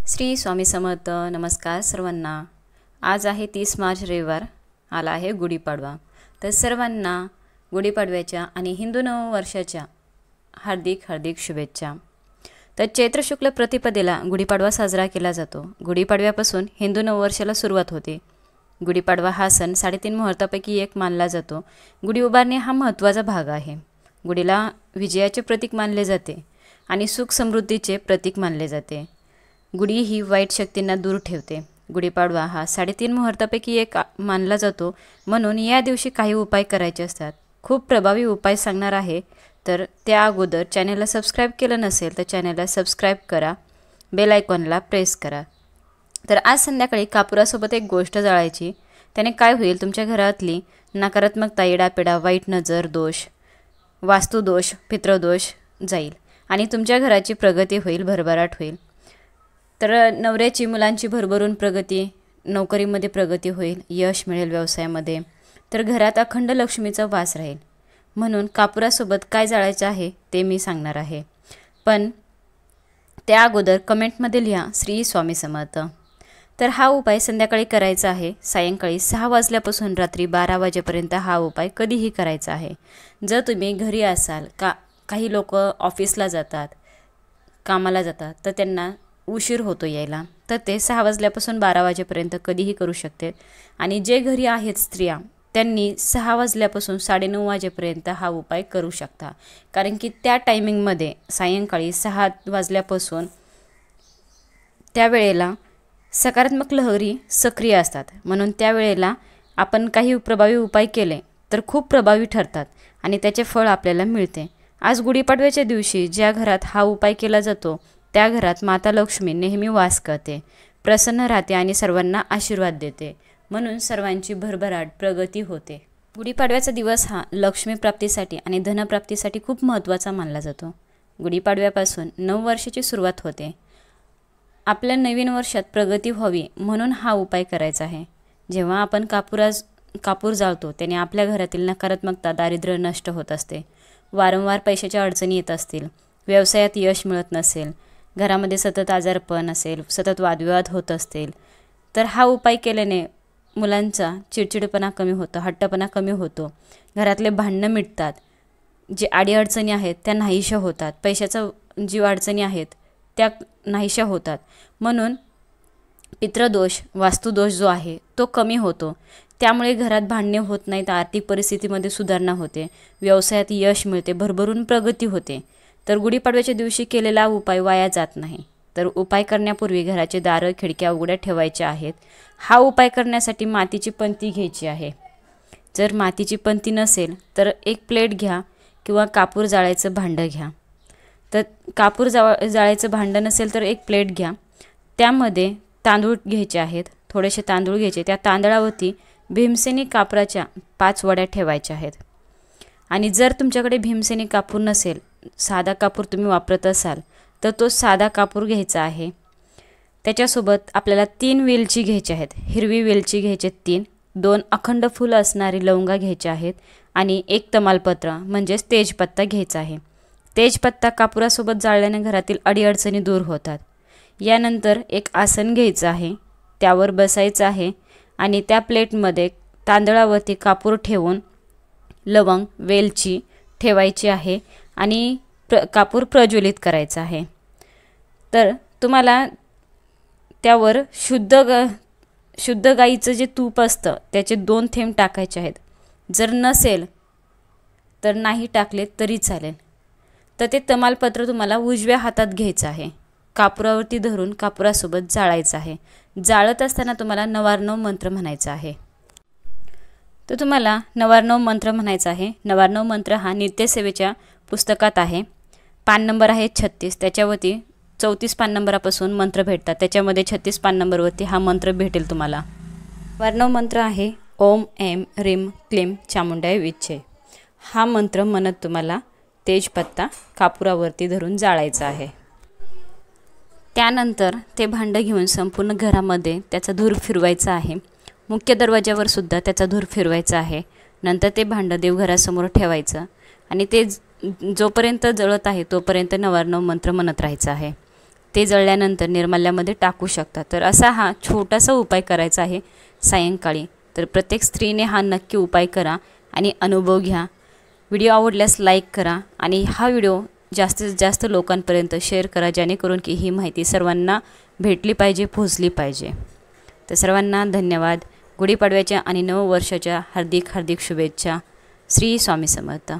श्री स्वामी समर्थ. नमस्कार सर्वांना. आज आहे 30 मार्च रविवार. आला आहे गुढीपाडवा. तर सर्वांना गुढीपाडव्याच्या आणि हिंदू नववर्षाच्या हार्दिक शुभेच्छा. तर चैत्र शुक्ल प्रतिपदेला गुढीपाडवा साजरा केला जातो. गुढीपाडव्यापासून हिंदू नववर्षाला सुरुवात होते. गुढीपाडवा हा सण 3.5 मुहूर्तापैकी एक मानला जातो. गुढी उभारणे हा महत्त्वाचा भाग आहे. गुढीला विजयाचे प्रतीक मानले जाते आणि सुख समृद्धीचे प्रतीक मानले जाते. गुढी ही वाईट शक्तींना दूर ठेवते. गुढीपाडवा हा 3.5 मुहूर्तापैकी एक मानला जातो, म्हणून या दिवशी काही उपाय करायचे असतात. खूप प्रभावी उपाय सांगणार आहे. तर त्या अगोदर चॅनलला सबस्क्राईब केलं नसेल तर चॅनलला सबस्क्राईब करा, बेल आयकॉनला प्रेस करा. तर आज संध्याकाळी कापुरासोबत एक गोष्ट जाळायची. त्याने काय होईल, तुमच्या घरातली नकारात्मकता, येडापेडा, वाईट नजर, दोष, वास्तुदोष, पितृदोष जाईल आणि तुमच्या घराची प्रगती होईल, भरभराट होईल. तर नवऱ्याची, मुलांची भरभरून प्रगती, नोकरीमध्ये प्रगती होईल, यश मिळेल व्यवसायामध्ये. तर घरात अखंड लक्ष्मीचा वास राहील. म्हणून कापुरासोबत काय जाळायचं आहे ते मी सांगणार आहे. पण त्या अगोदर कमेंटमध्ये लिहा श्री स्वामी समर्थ. तर हा उपाय संध्याकाळी करायचा आहे. सायंकाळी 6 वाजल्यापासून रात्री 12 वाजेपर्यंत हा उपाय कधीही करायचा आहे. जर तुम्ही घरी असाल, काही लोक ऑफिसला जातात, कामाला जातात, तर त्यांना उशीर होतो यायला, तर ते 6 वाजल्यापासून 12 वाजेपर्यंत कधीही करू शकते. आणि जे घरी आहेत स्त्रिया, त्यांनी 6 वाजल्यापासून 9:30 वाजेपर्यंत हा उपाय करू शकता. कारण की त्या टायमिंगमध्ये सायंकाळी 6 वाजल्यापासून त्यावेळेला सकारात्मक लहरी सक्रिय असतात. म्हणून त्यावेळेला आपण काही प्रभावी उपाय केले तर खूप प्रभावी ठरतात आणि त्याचे फळ आपल्याला मिळते. आज गुढीपाडव्याच्या दिवशी ज्या घरात हा उपाय केला जातो त्या घरात माता लक्ष्मी नेहमी वास करते, प्रसन्न राहते आणि सर्वांना आशीर्वाद देते. म्हणून सर्वांची भरभराट, प्रगती होते. गुढीपाडव्याचा दिवस हा लक्ष्मी प्राप्तीसाठी आणि धनप्राप्तीसाठी खूप महत्त्वाचा मानला जातो. गुढीपाडव्यापासून नववर्षाची सुरुवात होते. आपल्या नवीन वर्षात प्रगती व्हावी म्हणून हा उपाय करायचा आहे. जेव्हा आपण कापूर जाळतो त्याने आपल्या घरातील नकारात्मकता, दारिद्र्य नष्ट होत असते. वारंवार पैशाच्या अडचणी येत असतील, व्यवसायात यश मिळत नसेल, घरामध्ये सतत आजारपण असेल, सतत वादविवाद होत असतील, तर हा उपाय केल्याने मुलांचा चिडचिडपणा कमी होतो, हट्टपणा कमी होतो, घरातले भांडणं मिटतात, जे अडीअडचणी आहेत त्या नाहीशा होतात, पैशाचा जी अडचणी आहेत त्या नाहीशा होतात. म्हणून पितृदोष, वास्तुदोष जो आहे तो कमी होतो. त्यामुळे घरात भांडणे होत नाहीत, आर्थिक परिस्थितीमध्ये सुधारणा होते, व्यवसायात यश मिळते, भरभरून प्रगती होते. तर गुढीपाडव्याच्या दिवशी केलेला उपाय वाया जात नाही. तर उपाय करण्यापूर्वी घराचे दारं, खिडक्या उघड्या ठेवायच्या आहेत. हा उपाय करण्यासाठी मातीची पंती घ्यायची आहे. जर मातीची पंती नसेल तर एक प्लेट घ्या किंवा कापूर जाळायचं भांडं घ्या. तर कापूर जाळायचं भांडं नसेल तर एक प्लेट घ्या. त्यामध्ये तांदूळ घ्यायचे आहेत, थोडेसे तांदूळ घ्यायचे. त्या तांदळावरती भीमसेनी कापराच्या 5 वड्या ठेवायच्या आहेत. आणि जर तुमच्याकडे भीमसेनी कापूर नसेल, साधा कापूर तुम्ही वापरत असाल तर तो साधा कापूर घ्यायचा आहे. त्याच्यासोबत आपल्याला 3 वेलची घ्यायची आहेत. हिरवी वेलची घ्यायचे 3, 2 अखंड फुलं असणारी लवंगा घ्यायच्या आहेत आणि 1 तमालपत्र म्हणजेच तेजपत्ता घ्यायचा आहे. तेजपत्ता कापुरासोबत जाळल्याने घरातील अडीअडचणी दूर होतात. यानंतर एक आसन घ्यायचं आहे, त्यावर बसायचं आहे आणि त्या प्लेटमध्ये तांदळावरती कापूर ठेवून लवंग, वेलची ठेवायची आहे आणि कापूर प्रज्वलित करायचा आहे. तर तुम्हाला त्यावर शुद्ध गाईचं जे तूप असतं त्याचे 2 थेंब टाकायचे आहेत. जर नसेल तर नाही टाकले तरी चालेल. तर ते तमालपत्र तुम्हाला उजव्या हातात घ्यायचं आहे, कापुरावरती धरून कापुरासोबत जाळायचं आहे. जाळत असताना तुम्हाला 99 मंत्र म्हणायचा आहे. तर तुम्हाला 99 मंत्र म्हणायचा आहे. 99 मंत्र हा नित्यसेवेच्या पुस्तकात आहे. पान नंबर आहे 36. त्याच्यावरती 34 पान नंबरापासून मंत्र भेटतात. त्याच्यामध्ये 36 पान नंबरवरती हा मंत्र भेटेल तुम्हाला. 99 मंत्र आहे ओम ऐं ह्रीं क्लीं चामुंडाय विच्चे. हा मंत्र म्हणत तुम्हाला तेजपत्ता कापुरावरती धरून जाळायचा आहे. त्यानंतर ते भांडं घेऊन संपूर्ण घरामध्ये त्याचा धूर फिरवायचा आहे. मुख्य दरवाजावर सुद्धा त्याचा धूर फिरवायचा आहे. नंतर ते भांडं देवघरासमोर ठेवायचं आणि ते जोपर्यंत जळत आहे तोपर्यंत 99 मंत्र म्हणत राहायचं आहे. ते जळल्यानंतर निर्माल्यामध्ये टाकू शकता। तर असा हा छोटासा उपाय करायचा आहे सायंकाळी। तर प्रत्येक स्त्रीने हा नक्की उपाय करा आणि अनुभव घ्या। व्हिडिओ आवडल्यास लाईक करा आणि हा व्हिडिओ जास्तीत जास्त लोकांपर्यंत शेअर करा, जेणेकरून की ही माहिती सर्वांना भेटली पाहिजे, पोहोचली पाहिजे। तर सर्वांना धन्यवाद। गुढीपाडव्याच्या आणि नववर्षाच्या हार्दिक हार्दिक शुभेच्छा। श्री स्वामी समर्थ।